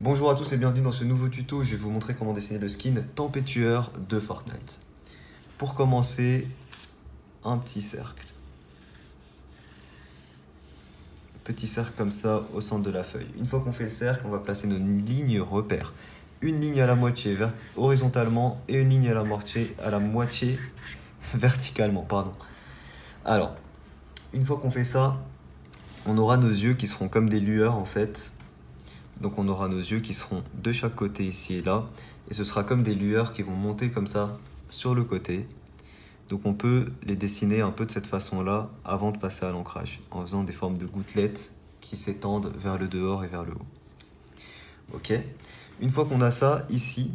Bonjour à tous et bienvenue dans ce nouveau tuto où je vais vous montrer comment dessiner le skin Tempétueur de Fortnite. Pour commencer, un petit cercle. Petit cercle comme ça au centre de la feuille. Une fois qu'on fait le cercle, on va placer nos lignes repères. Une ligne à la moitié horizontalement et une ligne à la moitié verticalement. Pardon. Alors, une fois qu'on fait ça, on aura nos yeux qui seront comme des lueurs en fait. Donc on aura nos yeux qui seront de chaque côté ici et là. Et ce sera comme des lueurs qui vont monter comme ça sur le côté. Donc on peut les dessiner un peu de cette façon-là avant de passer à l'ancrage, en faisant des formes de gouttelettes qui s'étendent vers le dehors et vers le haut. Ok. Une fois qu'on a ça, ici,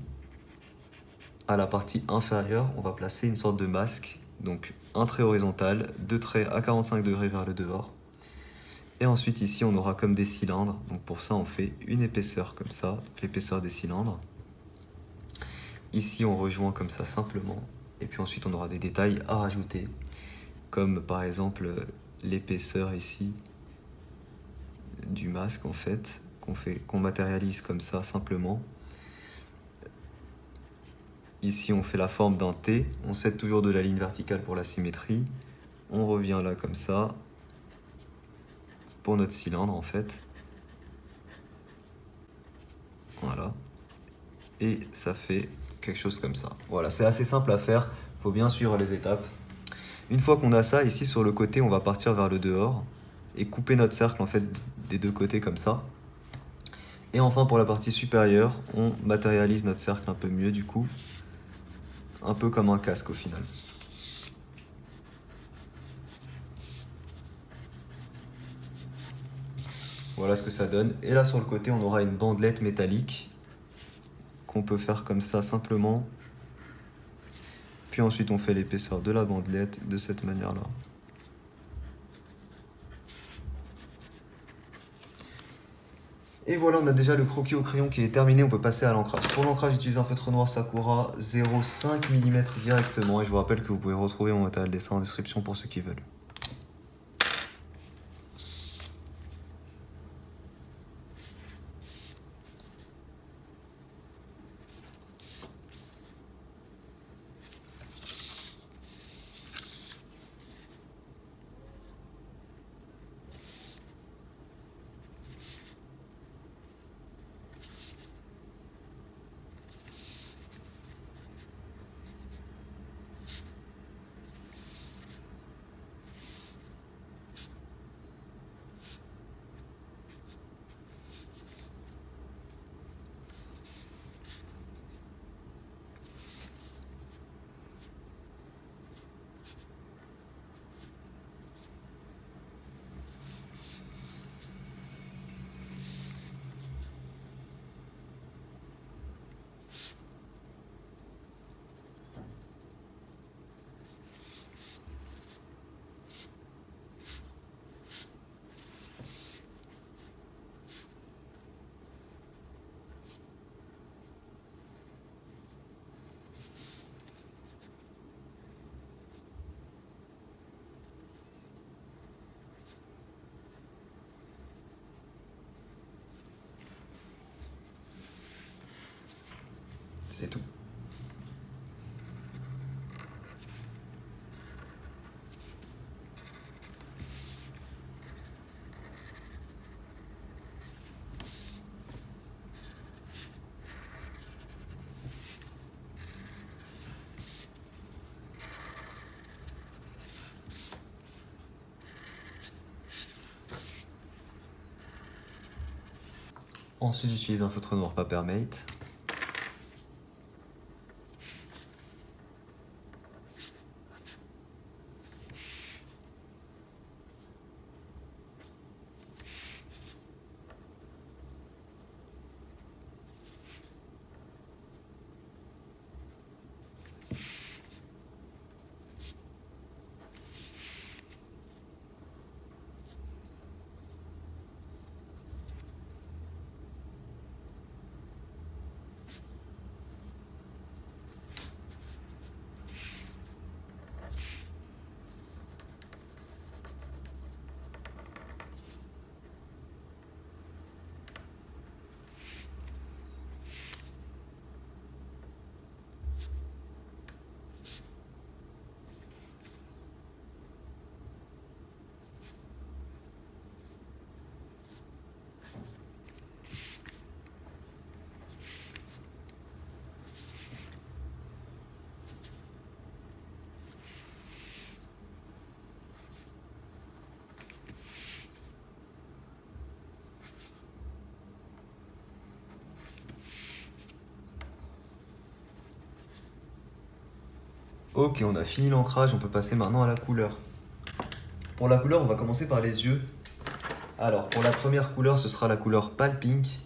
à la partie inférieure, on va placer une sorte de masque. Donc un trait horizontal, deux traits à 45 degrés vers le dehors. Et ensuite ici, on aura comme des cylindres. Donc pour ça, on fait une épaisseur comme ça, l'épaisseur des cylindres. Ici, on rejoint comme ça simplement. Et puis ensuite, on aura des détails à rajouter, comme par exemple l'épaisseur ici du masque en fait, qu'on matérialise comme ça simplement. Ici, on fait la forme d'un T. On s'aide toujours de la ligne verticale pour la symétrie. On revient là comme ça pour notre cylindre en fait. Voilà. Et ça fait quelque chose comme ça. Voilà, c'est assez simple à faire. Il faut bien suivre les étapes. Une fois qu'on a ça, ici sur le côté, on va partir vers le dehors et couper notre cercle en fait des deux côtés comme ça. Et enfin pour la partie supérieure, on matérialise notre cercle un peu mieux du coup. Un peu comme un casque au final. Voilà ce que ça donne. Et là sur le côté, on aura une bandelette métallique qu'on peut faire comme ça simplement. Puis ensuite, on fait l'épaisseur de la bandelette de cette manière-là. Et voilà, on a déjà le croquis au crayon qui est terminé, on peut passer à l'ancrage. Pour l'ancrage, j'utilise un feutre noir Sakura 0,5 mm directement. Et je vous rappelle que vous pouvez retrouver mon matériel dessin en description pour ceux qui veulent. C'est tout. Ensuite, j'utilise un feutre noir Papermate. Ok, on a fini l'ancrage, on peut passer maintenant à la couleur. Pour la couleur, on va commencer par les yeux. Alors, pour la première couleur, ce sera la couleur Pale Pink.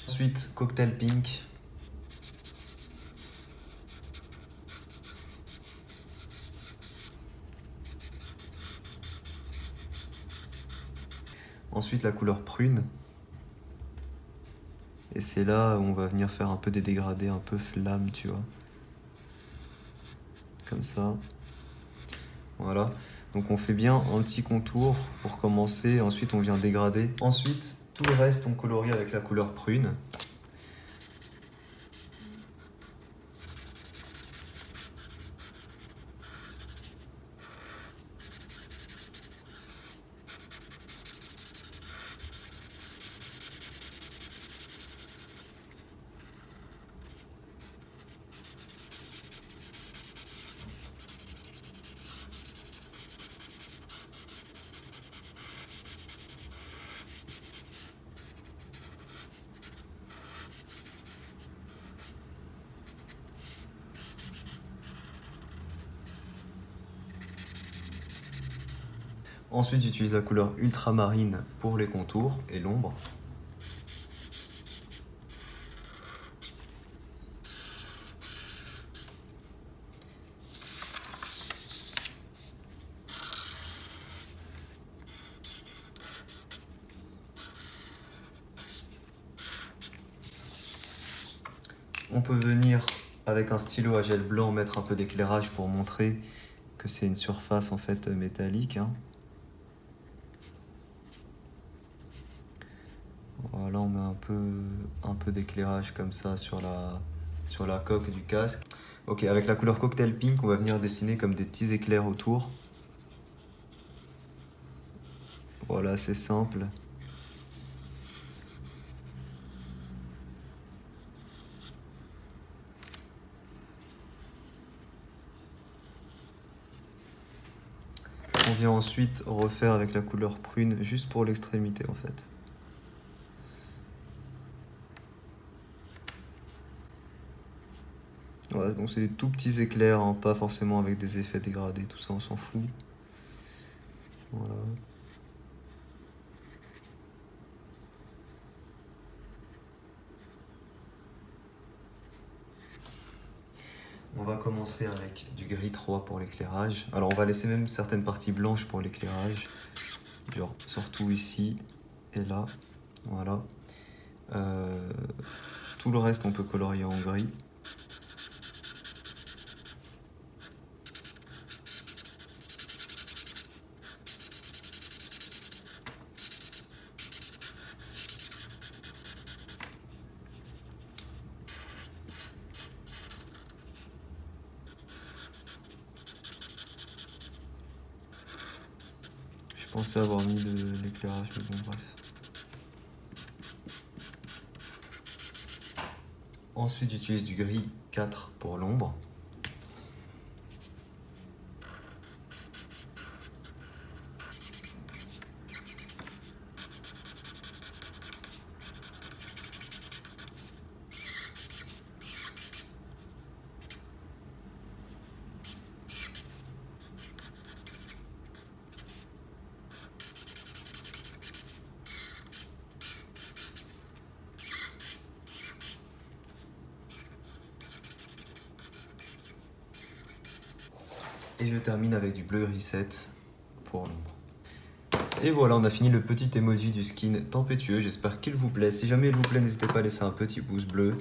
Ensuite, Cocktail Pink. Ensuite, la couleur prune. Et c'est là où on va venir faire un peu des dégradés, un peu flamme, tu vois. Comme ça. Voilà. Donc on fait bien un petit contour pour commencer. Ensuite, on vient dégrader. Ensuite, tout le reste, on colorie avec la couleur prune. Ensuite, j'utilise la couleur ultramarine pour les contours et l'ombre. On peut venir avec un stylo à gel blanc mettre un peu d'éclairage pour montrer que c'est une surface en fait métallique. Voilà, on met un peu d'éclairage comme ça sur la coque du casque. Ok, avec la couleur Cocktail Pink, on va venir dessiner comme des petits éclairs autour. Voilà, c'est simple. On vient ensuite refaire avec la couleur prune juste pour l'extrémité en fait. Voilà, donc c'est des tout petits éclairs, hein, pas forcément avec des effets dégradés, tout ça on s'en fout. Voilà. On va commencer avec du gris 3 pour l'éclairage. Alors on va laisser même certaines parties blanches pour l'éclairage. Genre surtout ici et là. Voilà. Tout le reste on peut colorier en gris. Je pensais avoir mis de l'éclairage, mais bon bref. Ensuite j'utilise du gris 4 pour l'ombre. Et je termine avec du bleu gris 7 pour l'ombre. Et voilà, on a fini le petit emoji du skin tempétueux. J'espère qu'il vous plaît. Si jamais il vous plaît, n'hésitez pas à laisser un petit pouce bleu.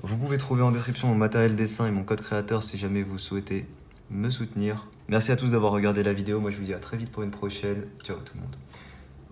Vous pouvez trouver en description mon matériel dessin et mon code créateur si jamais vous souhaitez me soutenir. Merci à tous d'avoir regardé la vidéo. Moi, je vous dis à très vite pour une prochaine. Ciao tout le monde.